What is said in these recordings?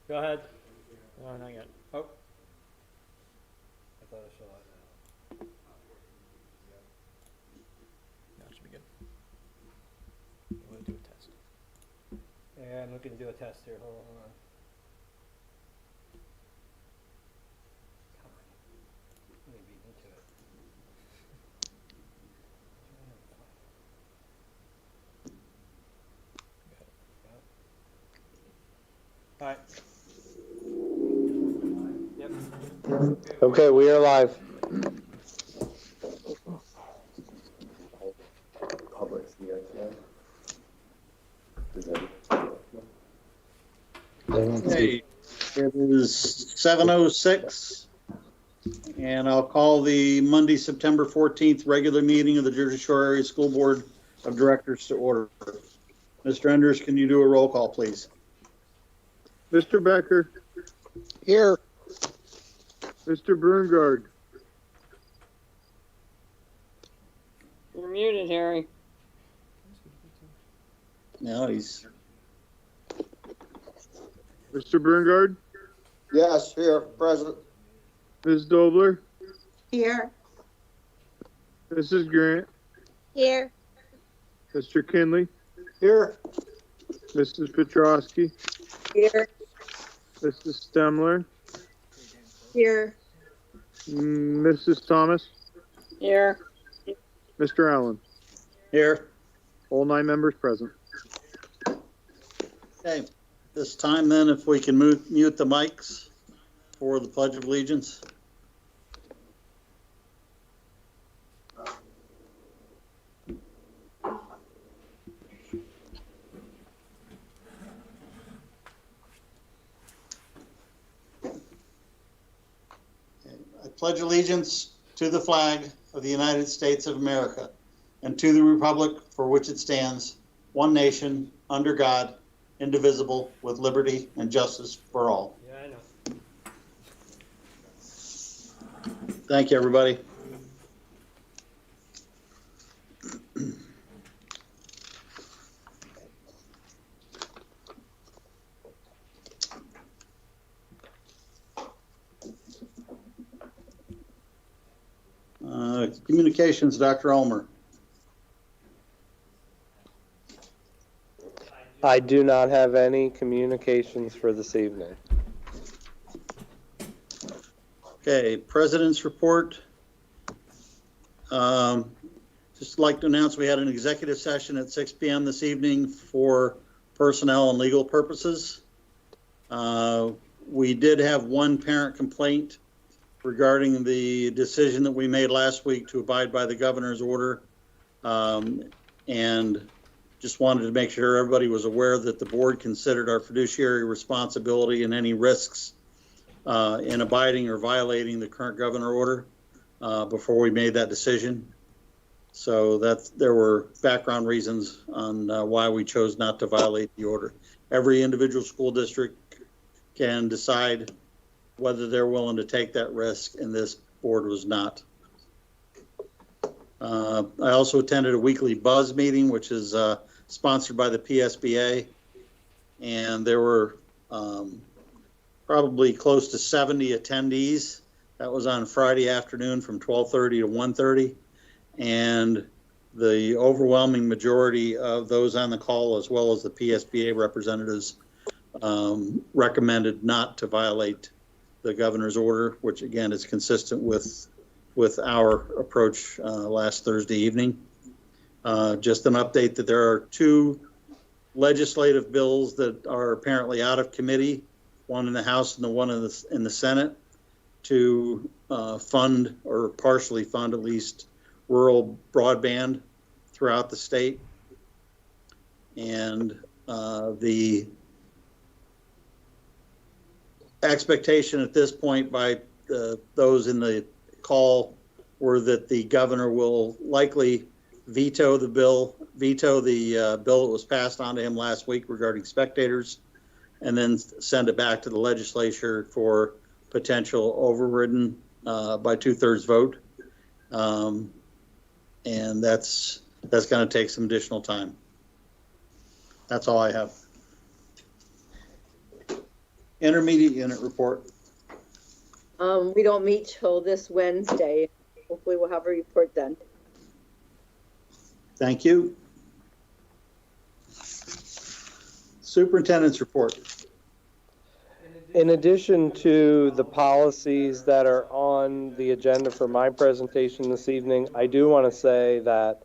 Go ahead. No, not yet. Oh. I thought I saw it. No, it should be good. I'm going to do a test. Yeah, I'm looking to do a test here. Hold on. Come on. Let me beat me to it. All right. Yep. Okay, we are live. Okay, it is 7:06, and I'll call the Monday, September 14th regular meeting of the Jersey Shore Area School Board of Directors to order. Mr. Enders, can you do a roll call, please? Mr. Becker. Here. Mr. Brungard. You're muted, Harry. No, he's. Mr. Brungard. Yes, here, present. Ms. Dobler. Here. Mrs. Grant. Here. Mr. Kinley. Here. Mrs. Petrosky. Here. Mrs. Stemler. Here. Mrs. Thomas. Here. Mr. Allen. Here. All 9 members present. Okay, this time then, if we can mute the mics for the Pledge of Allegiance. I pledge allegiance to the flag of the United States of America and to the republic for which it stands, one nation, under God, indivisible, with liberty and justice for all. Yeah, I know. Thank you, everybody. Communications, Dr. Ulmer. I do not have any communications for this evening. Okay, President's report. Just like to announce we had an executive session at 6 p.m. this evening for personnel and legal purposes. We did have one parent complaint regarding the decision that we made last week to abide by the governor's order. And just wanted to make sure everybody was aware that the board considered our fiduciary responsibility and any risks in abiding or violating the current governor order before we made that decision. So there were background reasons on why we chose not to violate the order. Every individual school district can decide whether they're willing to take that risk, and this board was not. I also attended a weekly buzz meeting, which is sponsored by the PSBA, and there were probably close to 70 attendees. That was on Friday afternoon from 12:30 to 1:30, and the overwhelming majority of those on the call, as well as the PSBA representatives, recommended not to violate the governor's order, which again is consistent with our approach last Thursday evening. Just an update that there are 2 legislative bills that are apparently out of committee, one in the House and the one in the Senate, to fund or partially fund at least rural broadband throughout the state. And the expectation at this point by those in the call were that the governor will likely veto the bill that was passed on to him last week regarding spectators, and then send it back to the legislature for potential overridden by 2/3 vote. And that's going to take some additional time. That's all I have. Intermediate unit report. We don't meet till this Wednesday. Hopefully we'll have a report then. Thank you. Superintendent's report. In addition to the policies that are on the agenda for my presentation this evening, I do want to say that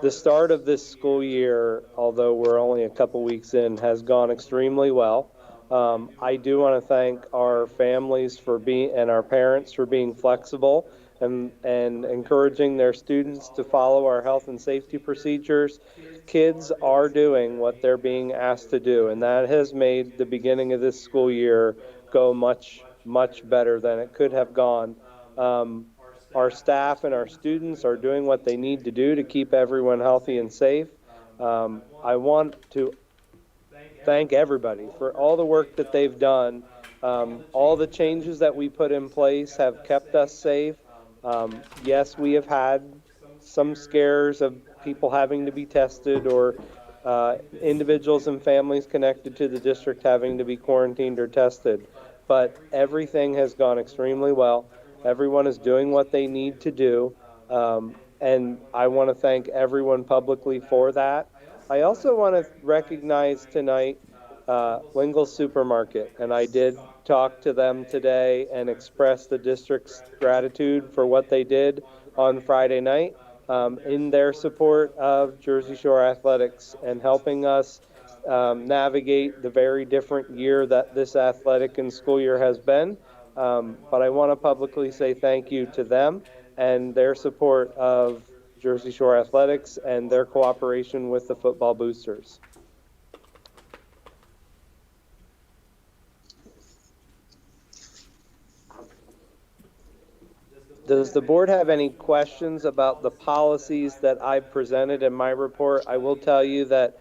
the start of this school year, although we're only a couple weeks in, has gone extremely well. I do want to thank our families for being, and our parents for being flexible and encouraging their students to follow our health and safety procedures. Kids are doing what they're being asked to do, and that has made the beginning of this school year go much, much better than it could have gone. Our staff and our students are doing what they need to do to keep everyone healthy and safe. I want to thank everybody for all the work that they've done. All the changes that we put in place have kept us safe. Yes, we have had some scares of people having to be tested or individuals and families connected to the district having to be quarantined or tested. But everything has gone extremely well. Everyone is doing what they need to do. And I want to thank everyone publicly for that. I also want to recognize tonight Wingle's Supermarket, and I did talk to them today and express the district's gratitude for what they did on Friday night in their support of Jersey Shore Athletics and helping us navigate the very different year that this athletic and school year has been. But I want to publicly say thank you to them and their support of Jersey Shore Athletics and their cooperation with the football boosters. Does the board have any questions about the policies that I've presented in my report? I will tell you that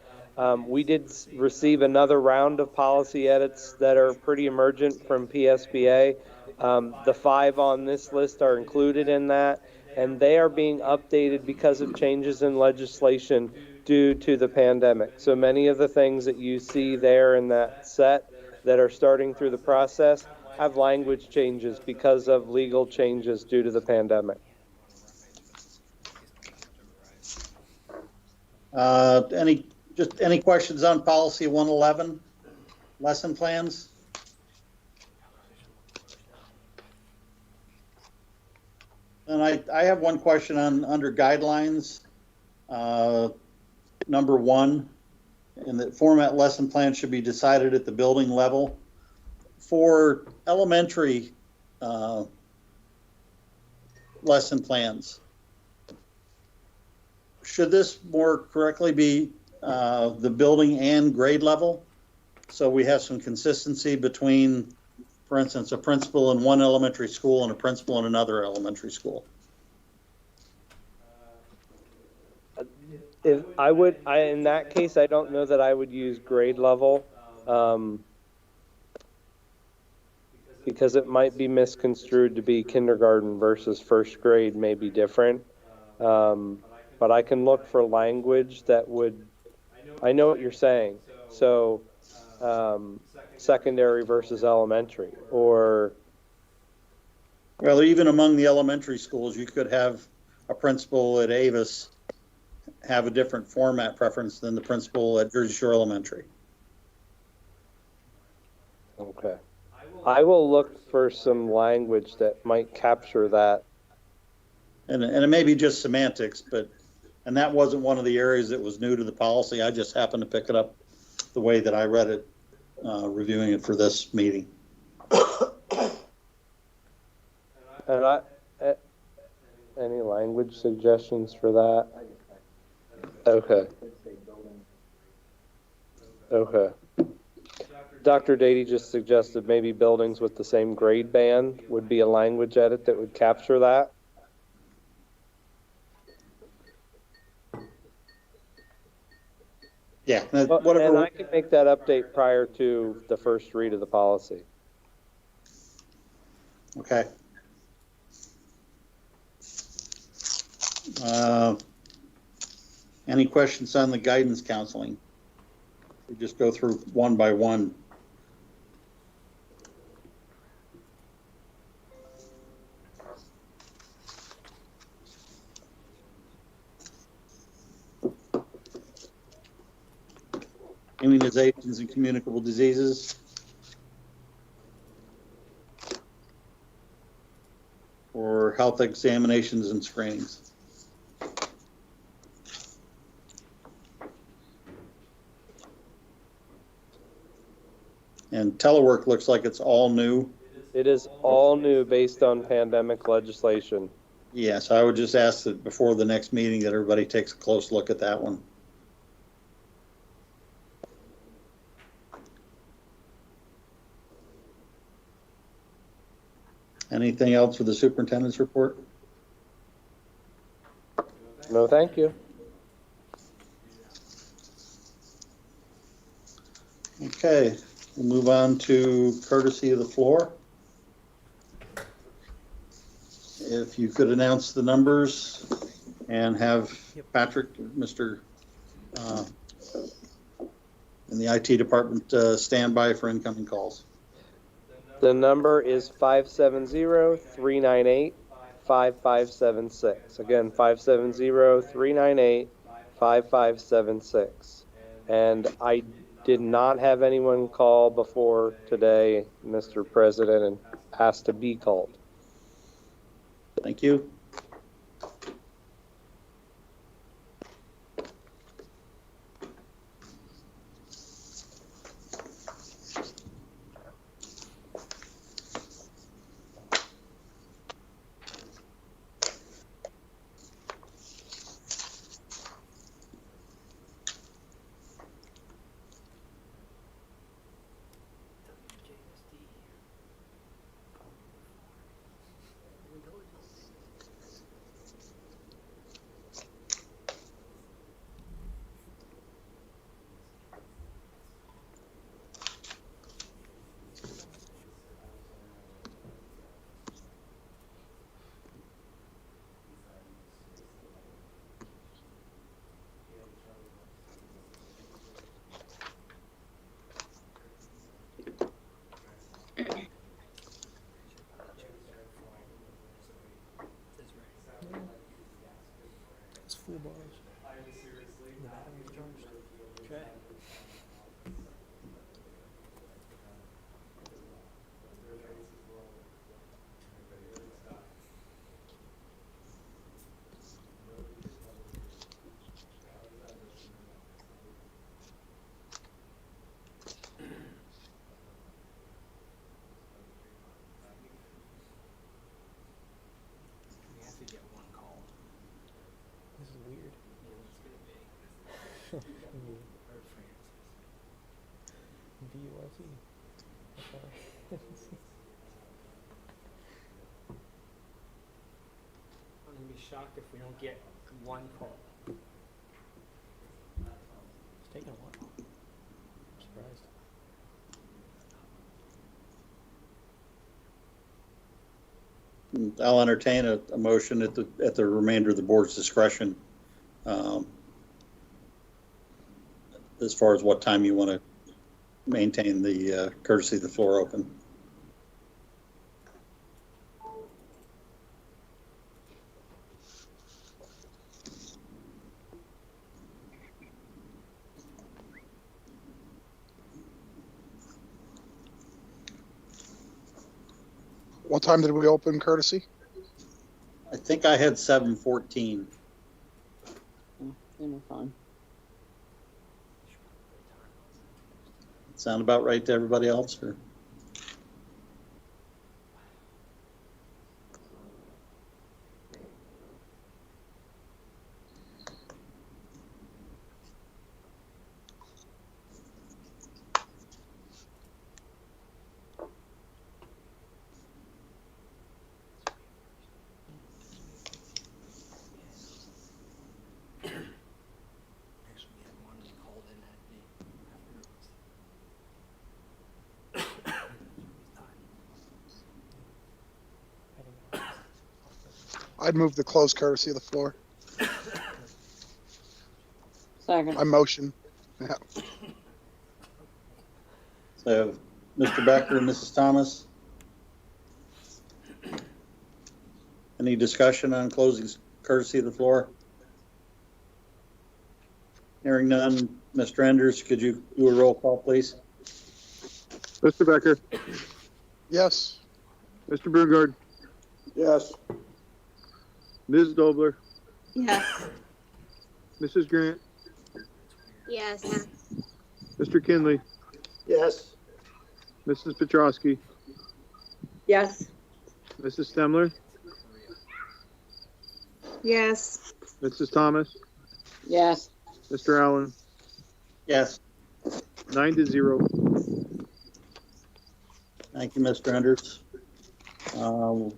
we did receive another round of policy edits that are pretty emergent from PSBA. The 5 on this list are included in that, and they are being updated because of changes in legislation due to the pandemic. So many of the things that you see there in that set that are starting through the process have language changes because of legal changes due to the pandemic. Any questions on policy 111, lesson plans? And I have one question on under guidelines, number 1, and that format lesson plan should be decided at the building level. For elementary lesson plans, should this more correctly be the building and grade level? So we have some consistency between, for instance, a principal in one elementary school and a principal in another elementary school. In that case, I don't know that I would use grade level. Because it might be misconstrued to be kindergarten versus first grade may be different. But I can look for language that would, I know what you're saying. So secondary versus elementary, or. Well, even among the elementary schools, you could have a principal at Avis have a different format preference than the principal at Jersey Shore Elementary. Okay. I will look for some language that might capture that. And it may be just semantics, and that wasn't one of the areas that was new to the policy. I just happened to pick it up the way that I read it, reviewing it for this meeting. And any language suggestions for that? Okay. Okay. Dr. Dady just suggested maybe buildings with the same grade band would be a language edit that would capture that. Yeah, whatever. And I can make that update prior to the first read of the policy. Okay. Any questions on the guidance counseling? We just go through one by one. immunizations and communicable diseases, or health examinations and screenings. And telework looks like it's all new. It is all new based on pandemic legislation. Yes, I would just ask that before the next meeting that everybody takes a close look at that one. Anything else for the superintendent's report? No, thank you. Okay, we'll move on to courtesy of the floor. If you could announce the numbers and have Patrick, Mr. In the IT department stand by for incoming calls. The number is 570-398-5576. Again, 570-398-5576. And I did not have anyone call before today, Mr. President, and asked to be called. Thank you. It's full bars. The battery's charged. Okay. We have to get one call. This is weird. Yeah, it's gonna be. VURC. I'm gonna be shocked if we don't get one call. It's taking a while. I'm surprised. I'll entertain a motion at the remainder of the board's discretion, as far as what time you want to maintain the courtesy of the floor open. What time did we open courtesy? I think I had 7:14. They were fine. Sound about right to everybody else, or? Actually, we had one that called in that day afterwards. I'd move to close courtesy of the floor. Second. I motion. Yeah. So, Mr. Becker and Mrs. Thomas. Any discussion on closing courtesy of the floor? Hearing none. Mr. Enders, could you do a roll call, please? Mr. Becker, Yes. Mr. Brungard, Yes. Ms. Dobler, Yes. Mrs. Grant, Yes. Mr. Kinley, Yes. Mrs. Petrowski, Yes. Mrs. Stemler, Yes. Mrs. Thomas, Yes. Mr. Allen, Yes. 9-0. Thank you, Mr. Enders. We'll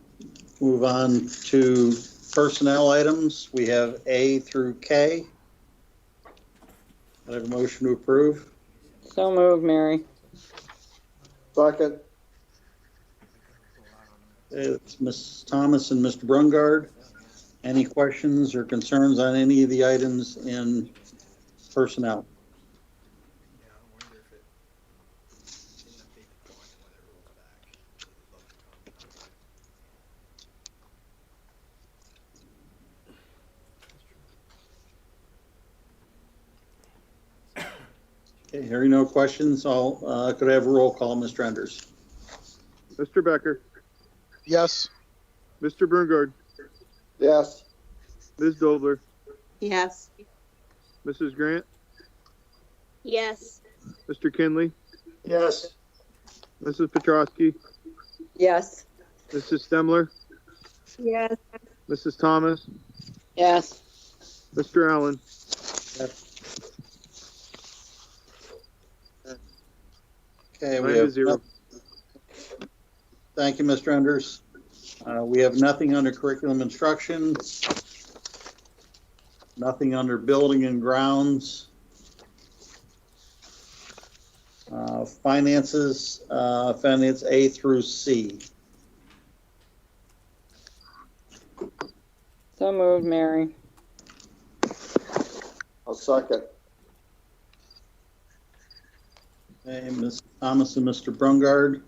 move on to personnel items. We have A through K. I have a motion to approve. So moved, Mary. Second. It's Ms. Thomas and Mr. Brungard. Any questions or concerns on any of the items in personnel? Yeah, I wonder if it didn't update the clock when it rolls back. Okay, hearing no questions, could I have a roll call, Mr. Enders? Mr. Becker, Yes. Mr. Brungard, Yes. Ms. Dobler, Yes. Mrs. Grant, Yes. Mr. Kinley, Yes. Mrs. Petrowski, Yes. Mrs. Stemler, Yes. Mrs. Thomas, Yes. Mr. Allen, Okay, 9-0. Thank you, Mr. Enders. We have nothing under curriculum instruction, nothing under building and grounds. Finances, finance A through C. So moved, Mary. I'll second. Okay, Ms. Thomas and Mr. Brungard.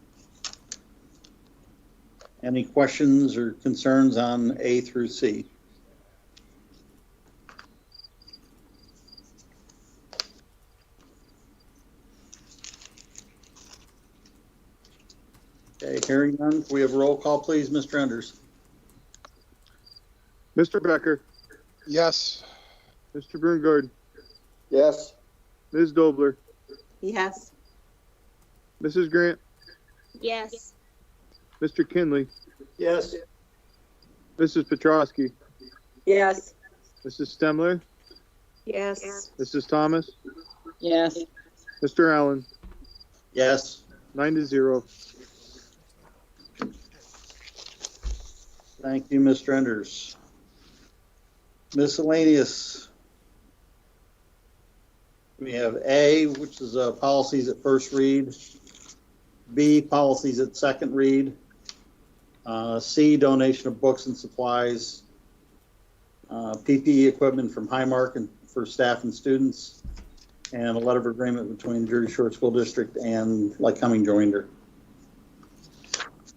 Any questions or concerns on A through C? Okay, hearing none, can we have a roll call, please, Mr. Enders? Mr. Becker, Yes. Mr. Brungard, Yes. Ms. Dobler, Yes. Mrs. Grant, Yes. Mr. Kinley, Yes. Mrs. Petrowski, Yes. Mrs. Stemler, Yes. Mrs. Thomas, Yes. Mr. Allen, Yes. 9-0. Thank you, Mr. Enders. Miscellaneous. We have A, which is policies at first read. B, policies at second read. C, donation of books and supplies. PPE equipment from Highmark and for staff and students. And a letter of agreement between Jersey Shore School District and Lycoming Joinder.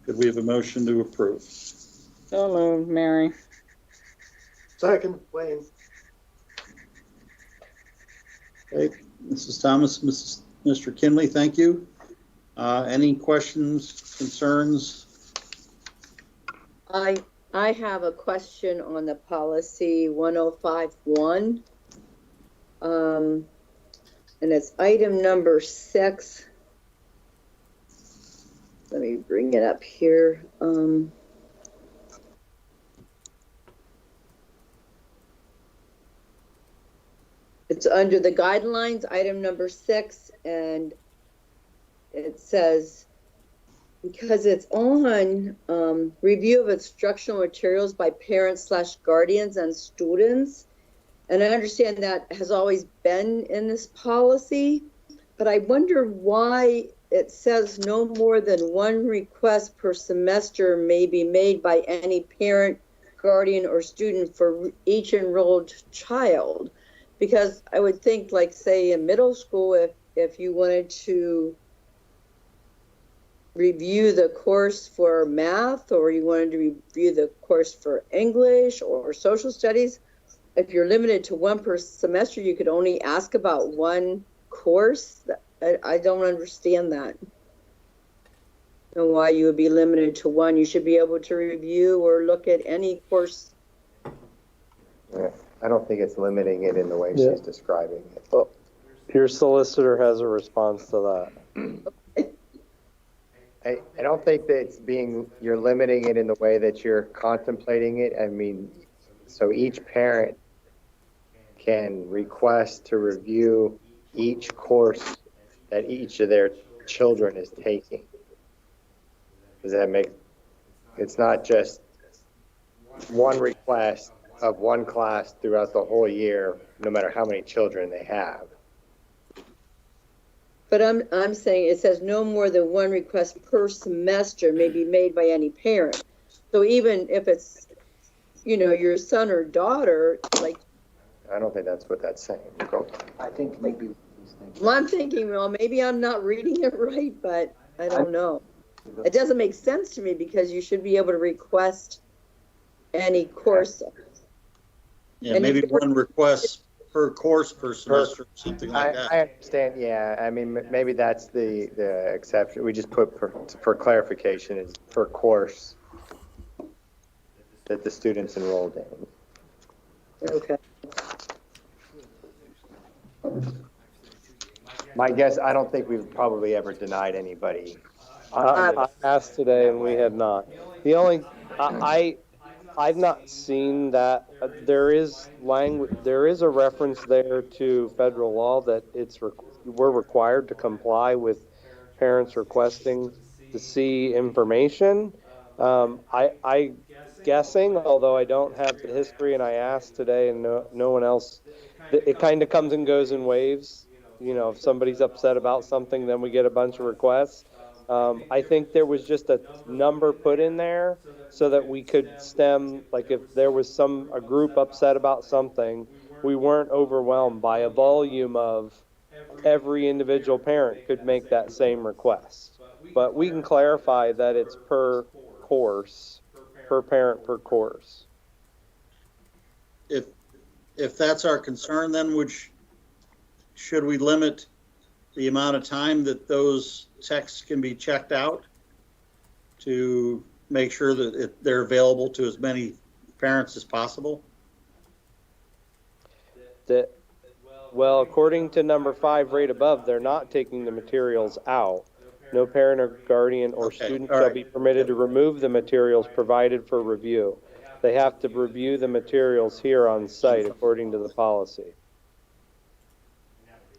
Could we have a motion to approve? So moved, Mary. Second, Wayne. Okay, Mrs. Thomas, Mr. Kinley, thank you. Any questions, concerns? I have a question on the policy 1051. And it's item number 6. Let me bring it up here. It's under the guidelines, item number 6, and it says, because it's on review of instructional materials by parents/guardians and students, and I understand that has always been in this policy, but I wonder why it says no more than one request per semester may be made by any parent, guardian, or student for each enrolled child. Because I would think, like, say, in middle school, if you wanted to review the course for math, or you wanted to review the course for English or social studies, if you're limited to one per semester, you could only ask about one course. I don't understand that. And why you would be limited to one. You should be able to review or look at any course. Yeah, I don't think it's limiting it in the way Yeah. she's describing it. Oh, your solicitor has a response to that. I don't think that it's you're limiting it in the way that you're contemplating it. I mean, so each parent can request to review each course that each of their children is taking. Does that make, it's not just one request of one class throughout the whole year, no matter how many children they have. But I'm saying it says no more than one request per semester may be made by any parent. So even if it's, you know, your son or daughter, like, I don't think that's what that's saying. I think maybe. well, I'm thinking, well, maybe I'm not reading it right, but I don't know. It doesn't make sense to me because you should be able to request any course. Yeah, And maybe if- one request per course per semester, something like that. I understand, yeah. I mean, maybe that's the exception. We just put for clarification is per course that the student's enrolled in. Okay. My guess, I don't think we've probably ever denied anybody. I asked today and we had not. The only, I've not seen that. There is a reference there to federal law that we're required to comply with parents requesting to see information. I guessing, although I don't have the history and I asked today and no one else, it kind of comes and goes in waves. You know, if somebody's upset about something, then we get a bunch of requests. I think there was just a number put in there so that we could stem, like if there was a group upset about something, we weren't overwhelmed by a volume of every individual parent could make that same request. But we can clarify that it's per course, per parent per course. If that's our concern, then should we limit the amount of time that those texts can be checked out to make sure that they're available to as many parents as possible? Well, according to number 5 right above, they're not taking the materials out. No parent or guardian or student shall be permitted to remove the materials provided for review. They have to review the materials here on site according to the policy.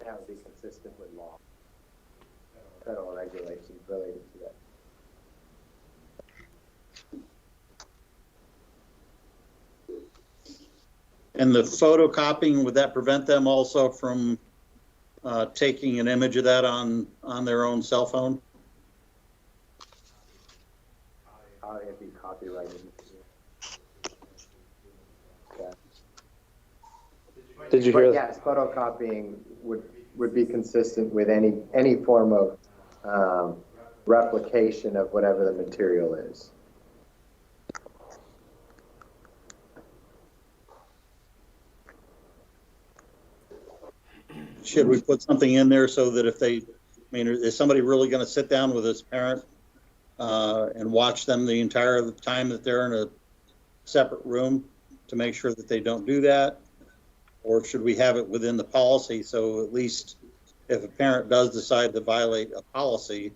That would be consistent with law. Federal regulations related to that. And the photocopying, would that prevent them also from taking an image of that on their own cell phone? It'd be copyrighted. Yeah. Did you But hear? yes, photocopying would be consistent with any form of replication of whatever the material is. Should we put something in there so that is somebody really going to sit down with this parent and watch them the entire time that they're in a separate room to make sure that they don't do that? Or should we have it within the policy so at least if a parent does decide to violate a policy,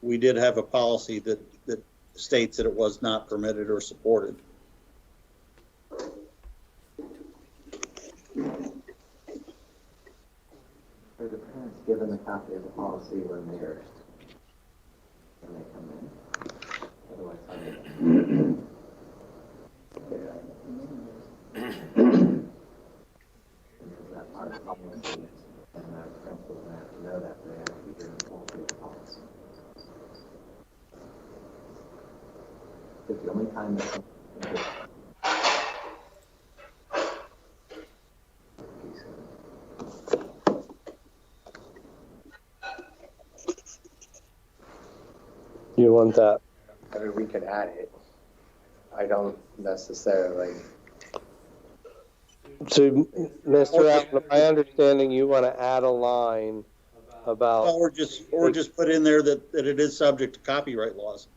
we did have a policy that states that it was not permitted or supported? Are the parents given a copy of the policy when they come in? Otherwise, how do that part of the policy, and the principals have to know that they have to be given a copy of the policy. It's the only time that You want that? I mean, we could add it. I don't necessarily. So, Mr. Allen, my understanding, you want to add a line about, Or just put in there that it is subject to copyright laws.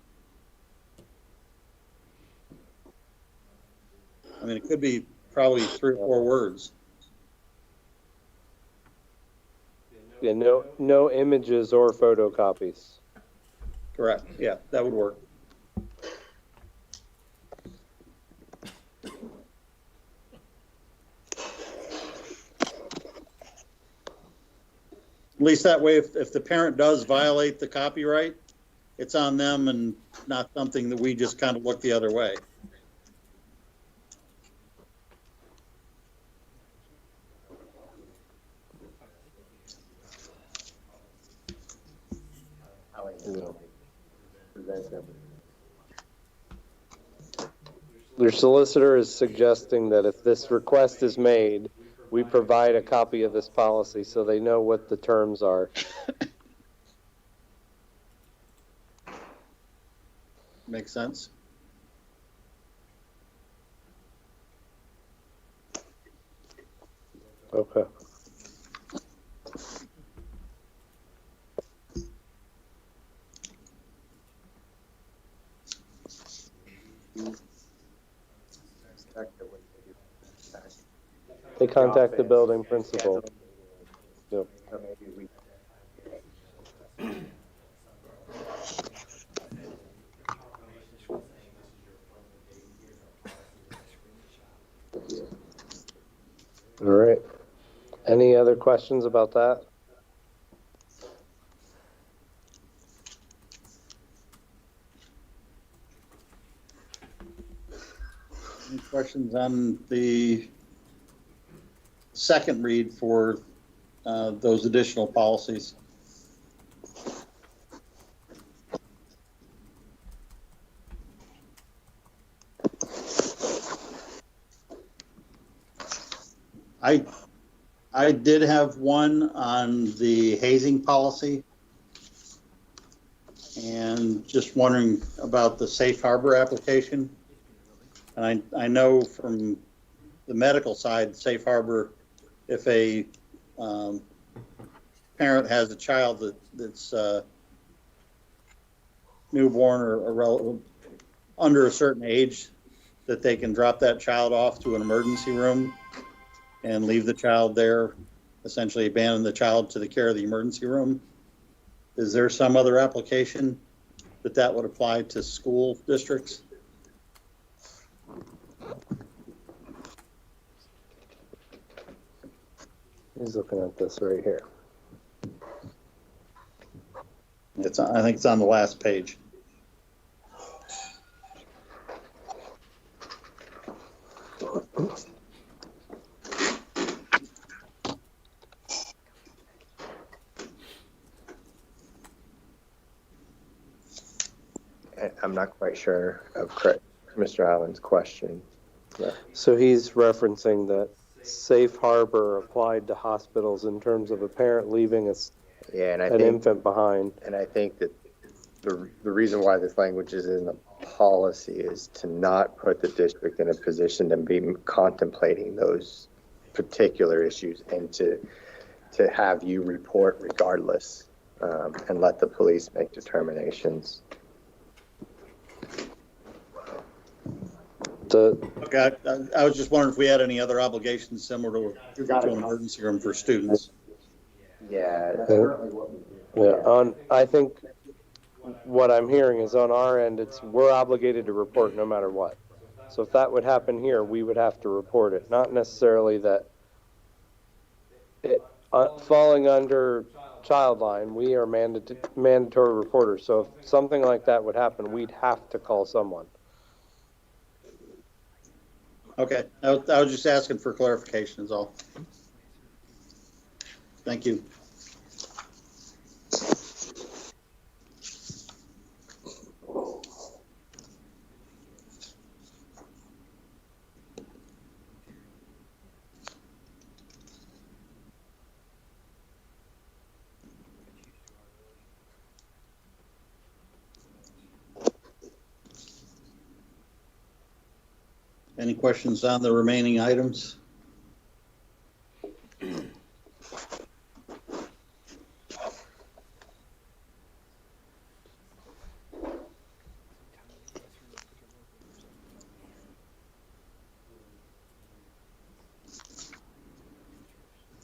I mean, it could be probably 3 or 4 words. yeah, no images or photocopies. Correct. Yeah, that would work. At least that way, if the parent does violate the copyright, it's on them and not something that we just kind of look the other way. Your solicitor is suggesting that if this request is made, we provide a copy of this policy so they know what the terms are. Makes sense? Okay. They contact the building principal. Yep. All right. Any other questions about that? Any questions on the second read for those additional policies? I did have one on the hazing policy, and just wondering about the safe harbor application. And I know from the medical side, safe harbor, if a parent has a child that's newborn or under a certain age, that they can drop that child off to an emergency room and leave the child there, essentially abandon the child to the care of the emergency room. Is there some other application that would apply to school districts? He's looking at this right here. I think it's on the last page. I'm not quite sure of Mr. Allen's question. So he's referencing that safe harbor applied to hospitals in terms of a parent leaving an infant behind. And I think that the reason why this language is in the policy is to not put the district in a position to be contemplating those particular issues, and to have you report regardless, and let the police make determinations. Okay, I was just wondering if we had any other obligations similar to an emergency room for students. Yeah. I think what I'm hearing is on our end, we're obligated to report no matter what. So if that would happen here, we would have to report it. Not necessarily that it falling under child line, we are mandatory reporters. So if something like that would happen, we'd have to call someone. Okay, I was just asking for clarification is all. Thank you. Any questions on the remaining items?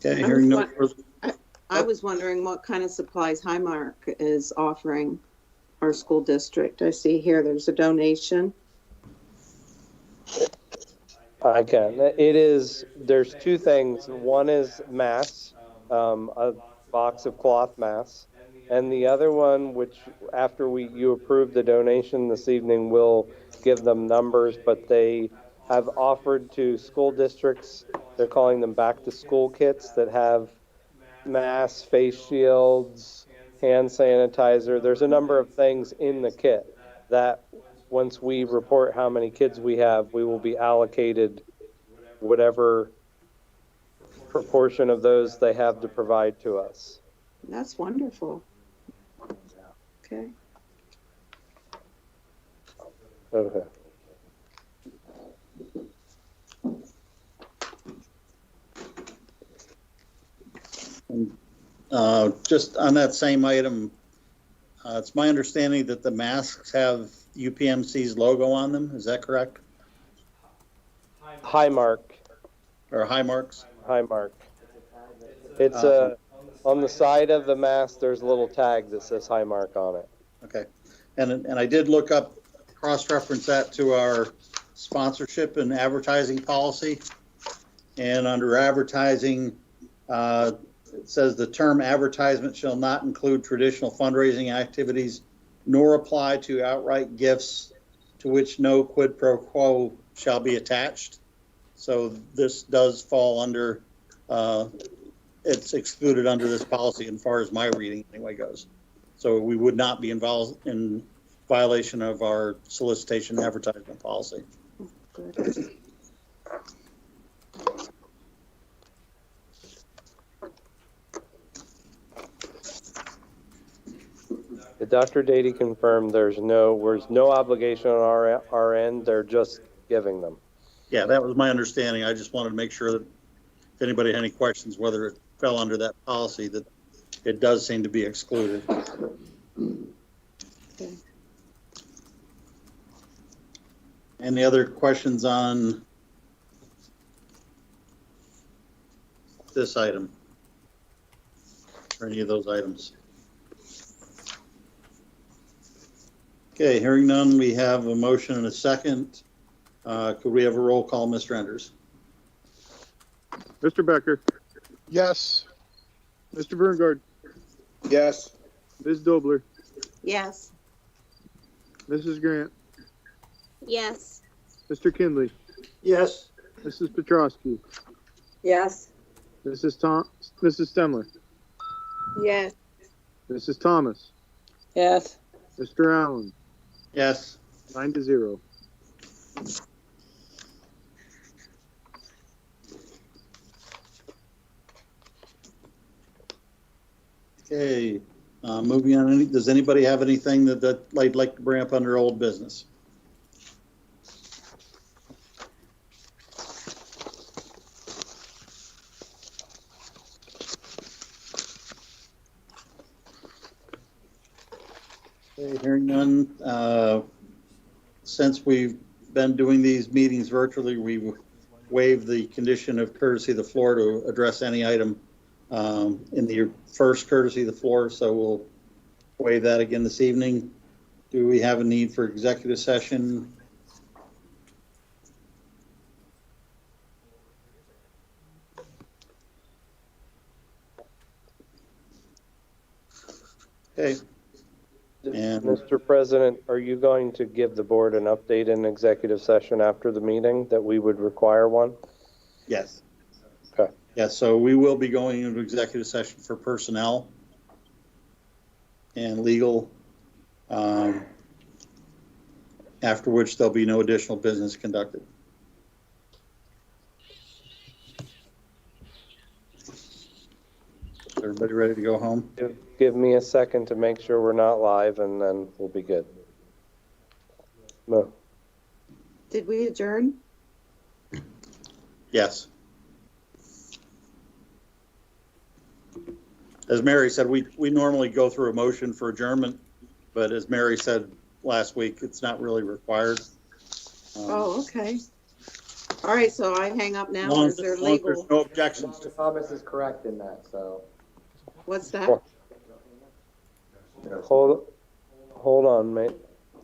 Okay, hearing no further. I was wondering what kind of supplies Highmark is offering our school district. I see here there's a donation. I can. There's two things. One is masks, a box of cloth masks. And the other one, which after you approve the donation this evening, we'll give them numbers, but they have offered to school districts, they're calling them back to school kits that have masks, face shields, hand sanitizer. There's a number of things in the kit that once we report how many kids we have, we will be allocated whatever proportion of those they have to provide to us. That's wonderful. Okay. Okay. Just on that same item, it's my understanding that the masks have UPMC's logo on them. Is that correct? Highmark. Or Highmark's? Highmark. It's on the side of the mask, there's a little tag that says Highmark on it. Okay. And I did look up, cross-reference that to our sponsorship and advertising policy. And under advertising, it says the term advertisement shall not include traditional fundraising activities, nor apply to outright gifts to which no quid pro quo shall be attached. So this does fall under, it's excluded under this policy as far as my reading anyway goes. So we would not be involved in violation of our solicitation and advertisement policy. Good. Dr. Dady confirmed there's no obligation on our end. They're just giving them. Yeah, that was my understanding. I just wanted to make sure that if anybody had any questions, whether it fell under that policy, that it does seem to be excluded. Okay. Any other questions on this item or any of those items? Okay, hearing none, we have a motion and a second. Could we have a roll call, Mr. Enders? Mr. Becker, Yes. Mr. Berngard, Yes. Ms. Dobler, Yes. Mrs. Grant, Yes. Mr. Kinley, Yes. Mrs. Petrosky, Yes. Mrs. Stemler, Yes. Mrs. Thomas, Yes. Mr. Allen, Yes. 9-0. Okay, moving on. Does anybody have anything that they'd like to bring up under old business? Okay, hearing none. Since we've been doing these meetings virtually, we've waived the condition of courtesy of the floor to address any item in the first courtesy of the floor, so we'll waive that again this evening. Do we have a need for executive session? Okay. And Mr. President, are you going to give the board an update in executive session after the meeting that we would require one? yes. Okay. Yes, so we will be going into executive session for personnel and legal, after which there'll be no additional business conducted. Is everybody ready to go home? Give me a second to make sure we're not live, and then we'll be good. No. Did we adjourn? Yes. As Mary said, we normally go through a motion for adjournment, but as Mary said last week, it's not really required. Oh, okay. All right, so I hang up now, or Long is there as there's legal? no objections to. Mr. Thomas is correct in that, so. What's that? Hold on, mate.